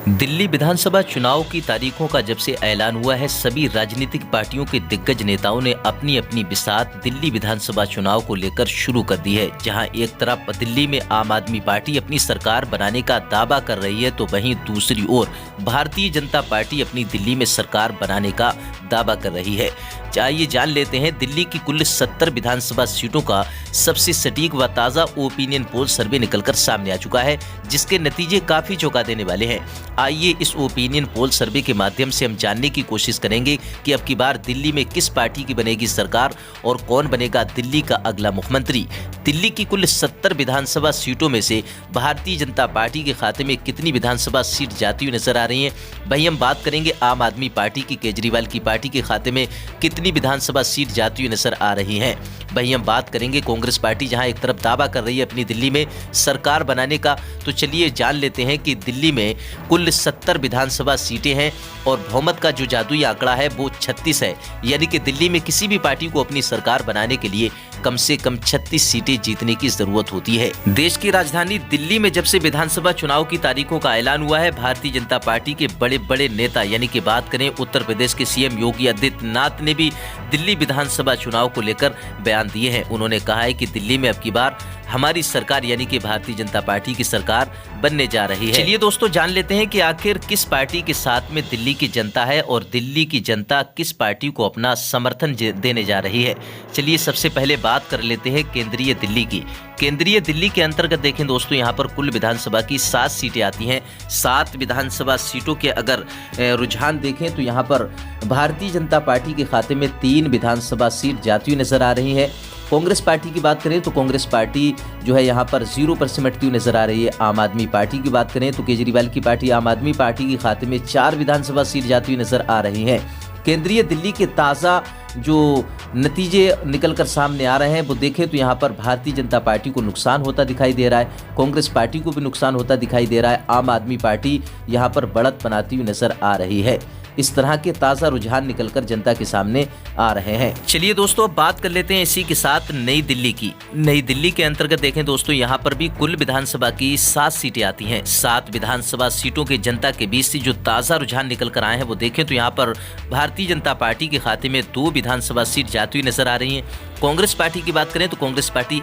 दिल्ली विधानसभा चुनाव की तारीखों का जब से ऐलान हुआ है, सभी राजनीतिक पार्टियों के दिग्गज नेताओं ने अपनी अपनी बिसात दिल्ली विधानसभा चुनाव को लेकर शुरू कर दी है। जहां एक तरफ दिल्ली में आम आदमी पार्टी अपनी सरकार बनाने का दावा कर रही है, तो वहीं दूसरी ओर भारतीय जनता पार्टी अपनी दिल्ली में सरकार बनाने का दावा कर रही है। आइए जान लेते हैं दिल्ली की कुल 70 विधानसभा सीटों का सबसे सटीक व ताज़ा ओपिनियन पोल सर्वे निकलकर सामने आ चुका है, जिसके नतीजे काफ़ी चौंका देने वाले हैं। आइए इस ओपिनियन पोल सर्वे के माध्यम से हम जानने की कोशिश करेंगे कि अब की बार दिल्ली में किस पार्टी की बनेगी सरकार और कौन बनेगा दिल्ली का अगला मुख्यमंत्री। दिल्ली की कुल 70 विधानसभा सीटों में से भारतीय जनता पार्टी के खाते में कितनी विधानसभा सीट जाती हुई नजर आ रही हैं। वहीं हम बात करेंगे आम आदमी पार्टी की, केजरीवाल की पार्टी के खाते में कितनी विधानसभा सीट जाती हुई नजर आ रही हैं। वहीं हम बात करेंगे कांग्रेस पार्टी, जहां एक तरफ दावा कर रही है अपनी दिल्ली में सरकार बनाने का, तो चलिए जान लेते हैं कि दिल्ली में कुल 70 विधानसभा सीटें हैं और बहुमत का जो जादुई आंकड़ा है वो 36 है। यानी कि दिल्ली में किसी भी पार्टी को अपनी सरकार बनाने के लिए कम से कम 36 सीटें जीतने की जरूरत होती है। देश की राजधानी दिल्ली में जब से विधानसभा चुनाव की तारीखों का ऐलान हुआ है, भारतीय जनता पार्टी के बड़े बड़े नेता, यानी कि बात करें उत्तर प्रदेश के सीएम योगी आदित्यनाथ ने भी दिल्ली विधानसभा चुनाव को लेकर बयान दिए हैं। उन्होंने कहा है कि दिल्ली में अब की बार हमारी सरकार यानी कि भारतीय जनता पार्टी की सरकार बनने जा रही है। चलिए दोस्तों जान लेते हैं कि आखिर किस पार्टी के साथ में दिल्ली की जनता है और दिल्ली की जनता किस पार्टी को अपना समर्थन देने जा रही है। चलिए सबसे पहले बात कर लेते हैं केंद्रीय दिल्ली की। केंद्रीय दिल्ली के अंतर्गत देखें दोस्तों, यहाँ पर कुल विधानसभा की 7 सीटें आती हैं। 7 विधानसभा सीटों के अगर रुझान देखें तो यहाँ पर भारतीय जनता पार्टी के खाते में 3 विधानसभा सीट जाती हुई नजर आ रही है। कांग्रेस पार्टी की बात करें तो कांग्रेस पार्टी जो है यहाँ पर 0 पर सिमटती हुई नजर आ रही है। आम आदमी पार्टी की बात करें तो केजरीवाल की पार्टी आम आदमी पार्टी के खाते में 4 विधानसभा सीट जाती हुई नजर आ रही हैं। केंद्रीय दिल्ली के ताज़ा जो नतीजे निकलकर सामने आ रहे हैं वो देखें तो यहाँ पर भारतीय जनता पार्टी को नुकसान होता दिखाई दे रहा है, कांग्रेस पार्टी को भी नुकसान होता दिखाई दे रहा है, आम आदमी पार्टी यहाँ पर बढ़त बनाती हुई नजर आ रही है। इस तरह के ताज़ा रुझान निकलकर जनता के सामने आ रहे हैं। चलिए दोस्तों अब बात कर लेते हैं इसी के साथ नई दिल्ली की। नई दिल्ली के अंतर्गत देखें दोस्तों, यहाँ पर भी कुल विधानसभा की 7 सीटें आती हैं। 7 विधानसभा सीटों के जनता के बीच से जो ताज़ा रुझान निकल कर आए हैं वो देखें तो यहाँ पर भारतीय जनता पार्टी के खाते में 2 विधानसभा सीट जाती हुई नजर आ रही हैं। कांग्रेस पार्टी की बात करें तो कांग्रेस पार्टी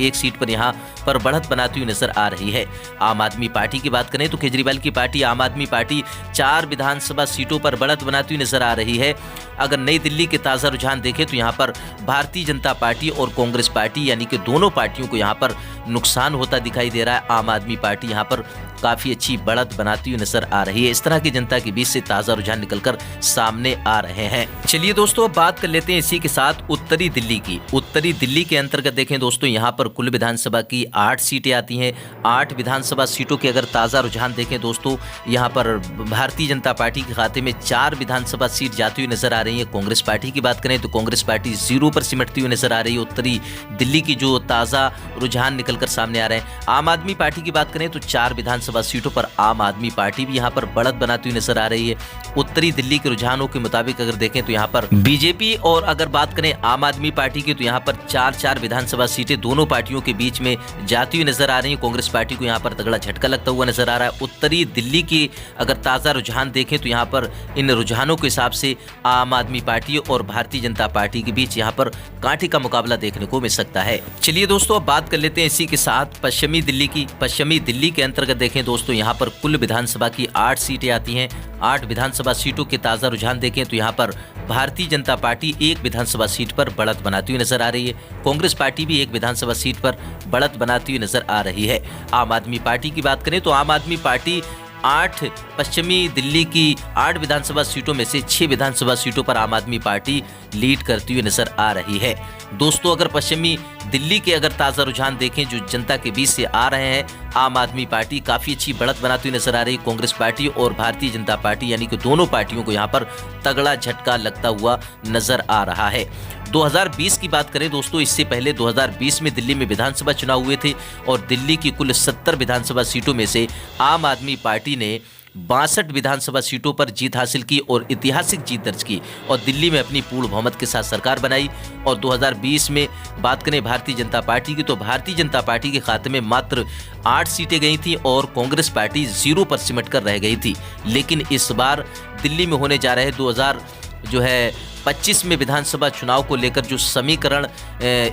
एक सीट पर यहाँ पर बढ़त बनाती हुई नजर आ रही है। आम आदमी पार्टी की बात करें तो केजरीवाल की पार्टी आम आदमी पार्टी 4 विधानसभा सीटों पर बढ़त बनाती हुई नजर आ रही है। अगर नई दिल्ली के ताज़ा रुझान देखें तो यहाँ पर भारतीय जनता पार्टी और कांग्रेस पार्टी यानी कि दोनों पार्टियों को यहाँ पर नुकसान होता दिखाई दे रहा है। आम आदमी पार्टी यहाँ पर काफ़ी अच्छी बढ़त बनाती हुई नजर आ रही है। इस तरह की जनता के बीच से ताज़ा रुझान निकलकर सामने आ रहे हैं। चलिए दोस्तों अब बात कर लेते हैं इसी के साथ उत्तरी दिल्ली की। उत्तरी दिल्ली के अंतर्गत देखें दोस्तों, यहाँ पर कुल विधानसभा की 8 सीटें आती हैं। 8 विधानसभा सीटों के अगर ताज़ा रुझान देखें दोस्तों, यहाँ पर भारतीय जनता पार्टी के खाते में 4 विधानसभा सीट जाती हुई नजर आ रही है। कांग्रेस पार्टी की बात करें तो कांग्रेस पार्टी 0 पर सिमटती हुई नजर आ रही है। उत्तरी दिल्ली की जो ताज़ा रुझान निकलकर सामने आ रहे हैं। आम आदमी पार्टी की बात करें तो 4 विधानसभा सीटों पर आम आदमी पार्टी भी यहाँ पर बढ़त बनाती हुई नजर आ रही है। उत्तरी दिल्ली के रुझानों के मुताबिक अगर देखें तो यहाँ पर बीजेपी और अगर बात करें आम आदमी पार्टी की तो यहाँ पर 4-4 विधानसभा सीटें दोनों पार्टियों के बीच में जाती हुई नजर आ रही है। कांग्रेस पार्टी को यहाँ पर तगड़ा झटका लगता हुआ नजर आ रहा है। उत्तरी दिल्ली की अगर ताज़ा रुझान देखें तो यहाँ पर इन रुझानों के हिसाब से आम आदमी पार्टी और भारतीय जनता पार्टी के बीच यहाँ पर कांटे का मुकाबला देखने को मिल सकता है। चलिए दोस्तों अब बात कर लेते हैं इसी के साथ पश्चिमी दिल्ली की। पश्चिमी दिल्ली के अंतर्गत देखें दोस्तों, यहाँ पर कुल विधानसभा की 8 सीटें आती हैं। 8 विधानसभा सीटों के ताज़ा रुझान देखें तो यहाँ पर भारतीय जनता पार्टी 1 विधानसभा सीट पर बढ़त बनाती हुई नजर आ रही है। कांग्रेस पार्टी भी 1 विधानसभा सीट पर बढ़त बनाती हुई नजर आ रही है। आम आदमी पार्टी की बात करें तो आम आदमी पार्टी 8 पश्चिमी दिल्ली की 8 विधानसभा सीटों में से 6 विधानसभा सीटों पर आम आदमी पार्टी लीड करती हुई नजर आ रही है। दोस्तों अगर पश्चिमी दिल्ली के अगर ताज़ा रुझान देखें जो जनता के बीच से आ रहे हैं, आम आदमी पार्टी काफ़ी अच्छी बढ़त बनाती हुई नजर आ रही है। कांग्रेस पार्टी और भारतीय जनता पार्टी यानी कि दोनों पार्टियों को यहाँ पर तगड़ा झटका लगता हुआ नजर आ रहा है। 2020 की बात करें दोस्तों, इससे पहले 2020 में दिल्ली में विधानसभा चुनाव हुए थे और दिल्ली की कुल 70 विधानसभा सीटों में से आम आदमी पार्टी ने 62 विधानसभा सीटों पर जीत हासिल की और ऐतिहासिक जीत दर्ज की और दिल्ली में अपनी पूर्ण बहुमत के साथ सरकार बनाई। और 2020 में बात करें भारतीय जनता पार्टी की, तो भारतीय जनता पार्टी के खाते में मात्र 8 सीटें गई थी और कांग्रेस पार्टी 0 पर सिमट कर रह गई थी। लेकिन इस बार दिल्ली में होने जा रहे 2025 में विधानसभा चुनाव को लेकर जो समीकरण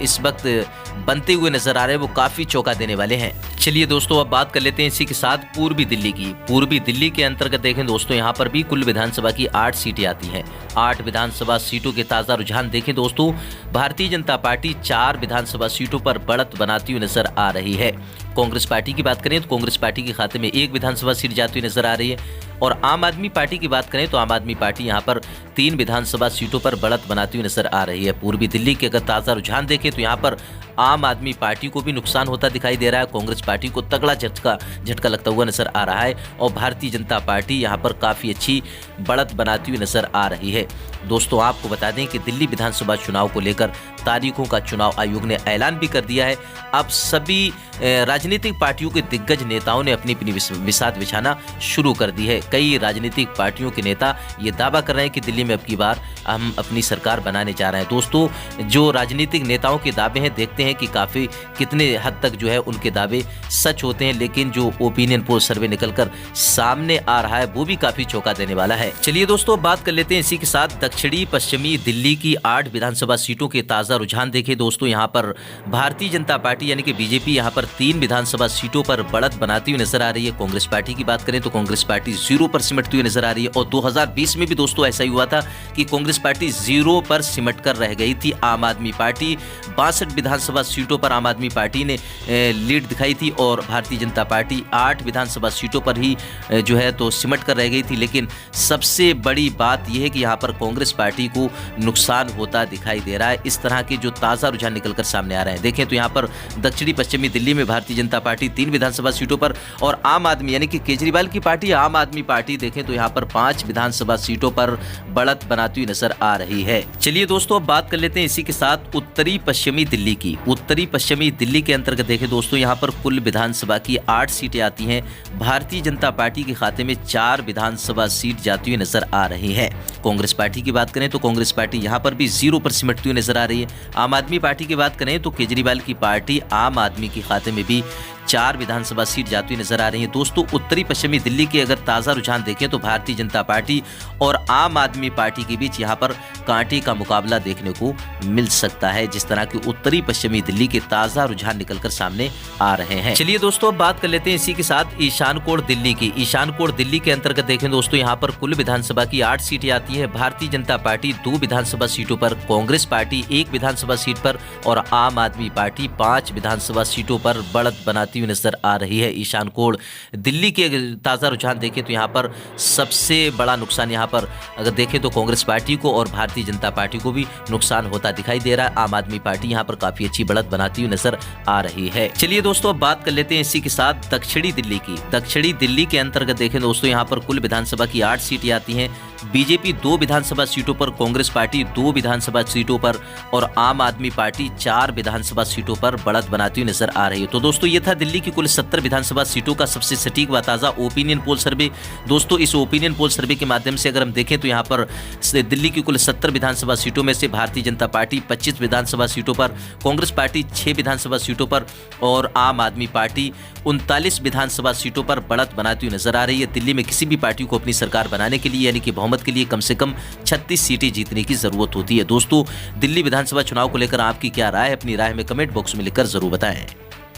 इस वक्त बनते हुए नजर आ रहे हैं वो काफी चौंका देने वाले हैं। चलिए दोस्तों, अब बात कर लेते हैं इसी के साथ पूर्वी दिल्ली की। पूर्वी दिल्ली के अंतर्गत देखें दोस्तों, यहाँ पर भी कुल विधानसभा की 8 सीटें आती हैं। 8 विधानसभा सीटों के ताजा रुझान देखें दोस्तों, भारतीय जनता पार्टी 4 विधानसभा सीटों पर बढ़त बनाती हुई नजर आ रही है। कांग्रेस पार्टी की बात करें तो कांग्रेस पार्टी के खाते में 1 विधानसभा सीट जाती हुई नजर आ रही है। और आम आदमी पार्टी की बात करें तो आम आदमी पार्टी यहाँ पर 3 विधानसभा सीटों पर बढ़त बनाती हुई नजर आ रही है। पूर्वी दिल्ली के अगर ताजा रुझान देखें तो यहाँ पर आम आदमी पार्टी को भी नुकसान होता दिखाई दे रहा है, कांग्रेस पार्टी को तगड़ा झटका लगता हुआ नजर आ रहा है और भारतीय जनता पार्टी यहाँ पर काफी अच्छी बढ़त बनाती हुई नजर आ रही है। दोस्तों, आपको बता दें कि दिल्ली विधानसभा चुनाव को लेकर तारीखों का चुनाव आयोग ने ऐलान भी कर दिया है। अब सभी राजनीतिक पार्टियों के दिग्गज नेताओं ने अपनी अपनी बिसात बिछाना शुरू कर दी है। कई राजनीतिक पार्टियों के नेता ये दावा कर रहे हैं कि दिल्ली में अब की बार हम अपनी सरकार बनाने जा रहे हैं। दोस्तों, जो राजनीतिक नेताओं के दावे हैं, देखते हैं कि काफी कितने हद तक जो है उनके दावे सच होते हैं, लेकिन जो ओपिनियन पोल सर्वे निकलकर सामने आ रहा है वो भी काफी चौंका देने वाला है। चलिए दोस्तों, बात कर लेते हैं इसी के साथ दक्षिणी पश्चिमी दिल्ली की 8 विधानसभा सीटों के ताजा रुझान देखें दोस्तों, यहाँ पर भारतीय जनता पार्टी यानी कि बीजेपी यहाँ पर 3 विधानसभा सीटों पर बढ़त बनाती हुई नजर आ रही है। कांग्रेस पार्टी की बात करें तो कांग्रेस पार्टी 0 पर सिमटती हुई नजर आ रही है। और 2020 में भी दोस्तों ऐसा ही हुआ था कि कांग्रेस पार्टी 0 पर सिमट कर रह गई थी। आम आदमी पार्टी 62 विधानसभा सीटों पर आम आदमी पार्टी ने लीड दिखाई थी और भारतीय जनता पार्टी 8 विधानसभा सीटों पर ही जो है तो सिमट कर रह गई थी। लेकिन सबसे बड़ी बात यह है कि यहाँ पर कांग्रेस पार्टी को नुकसान होता दिखाई दे रहा है। इस तरह के जो ताजा रुझान निकलकर सामने आ रहे हैं, देखें तो यहाँ पर दक्षिणी पश्चिमी दिल्ली में भारतीय जनता पार्टी 3 विधानसभा सीटों पर और आम आदमी यानी कि केजरीवाल की पार्टी आम आदमी पार्टी देखें तो यहाँ पर 5 विधानसभा सीटों पर बढ़त बनाती हुई नजर आ रही है। चलिए दोस्तों, अब बात कर लेते हैं इसी के साथ उत्तरी पश्चिमी दिल्ली की। उत्तरी पश्चिमी दिल्ली के अंतर्गत देखें दोस्तों, यहाँ पर कुल विधानसभा की 8 सीटें आती हैं। भारतीय जनता पार्टी के खाते में 4 विधानसभा सीट जाती हुई नजर आ रही है। कांग्रेस पार्टी की बात करें तो कांग्रेस पार्टी यहाँ पर भी 0 पर सिमटती हुई नजर आ रही है। आम आदमी पार्टी की बात करें तो केजरीवाल की पार्टी आम आदमी के खाते में भी 4 विधानसभा सीट जाती हुई नजर आ रही है। दोस्तों, उत्तरी पश्चिमी दिल्ली के अगर ताजा रुझान देखें तो भारतीय जनता पार्टी और आम आदमी पार्टी के बीच यहाँ पर कांटे का मुकाबला देखने को मिल सकता है, जिस तरह की उत्तरी पश्चिमी दिल्ली के ताजा रुझान निकलकर सामने आ रहे हैं। चलिए दोस्तों, अब बात कर लेते हैं इसी के साथ ईशान कोण दिल्ली की। ईशान कोण दिल्ली के अंतर्गत देखें दोस्तों, यहाँ पर कुल विधानसभा की 8 सीटें आती है। भारतीय जनता पार्टी 2 विधानसभा सीटों पर, कांग्रेस पार्टी 1 विधानसभा सीट पर और आम आदमी पार्टी 5 विधानसभा सीटों पर बढ़त बनाती हुई नजर आ रही है। ईशान कोण दिल्ली के ताजा रुझान देखें तो यहाँ पर सबसे बड़ा नुकसान यहाँ पर अगर देखें तो कांग्रेस पार्टी को और भारतीय जनता पार्टी को भी नुकसान होता दिखाई दे रहा है। आम आदमी पार्टी यहाँ पर काफी अच्छी बढ़त बनाती हुई नजर आ रही है। चलिए दोस्तों, अब बात कर लेते हैं इसी के साथ दक्षिणी दिल्ली की। दक्षिणी दिल्ली के अंतर्गत देखें दोस्तों, यहाँ पर कुल विधानसभा की 8 सीटें आती हैं। बीजेपी 2 विधानसभा सीटों पर, कांग्रेस पार्टी 2 विधानसभा सीटों पर और आम आदमी पार्टी 4 विधानसभा सीटों पर बढ़त बनाती हुई नजर आ रही है। तो दोस्तों, ये था दिल्ली की कुल 70 विधानसभा सीटों का सबसे सटीक व ताजा ओपिनियन पोल सर्वे। दोस्तों, इस ओपिनियन पोल सर्वे के माध्यम से अगर हम देखें तो यहाँ पर दिल्ली की कुल 70 विधानसभा सीटों में से भारतीय जनता पार्टी 25 विधानसभा सीटों पर, कांग्रेस पार्टी 6 विधानसभा सीटों पर और आम आदमी पार्टी 39 विधानसभा सीटों पर बढ़त बनाती हुई नजर आ रही है। दिल्ली में किसी भी पार्टी को अपनी सरकार बनाने के लिए यानी कि बहुमत के लिए कम से कम 36 सीटें जीतने की जरूरत होती है। दोस्तों, दिल्ली विधानसभा चुनाव को लेकर आपकी क्या राय है? अपनी राय में कमेंट बॉक्स में लिखकर जरूर बताएं।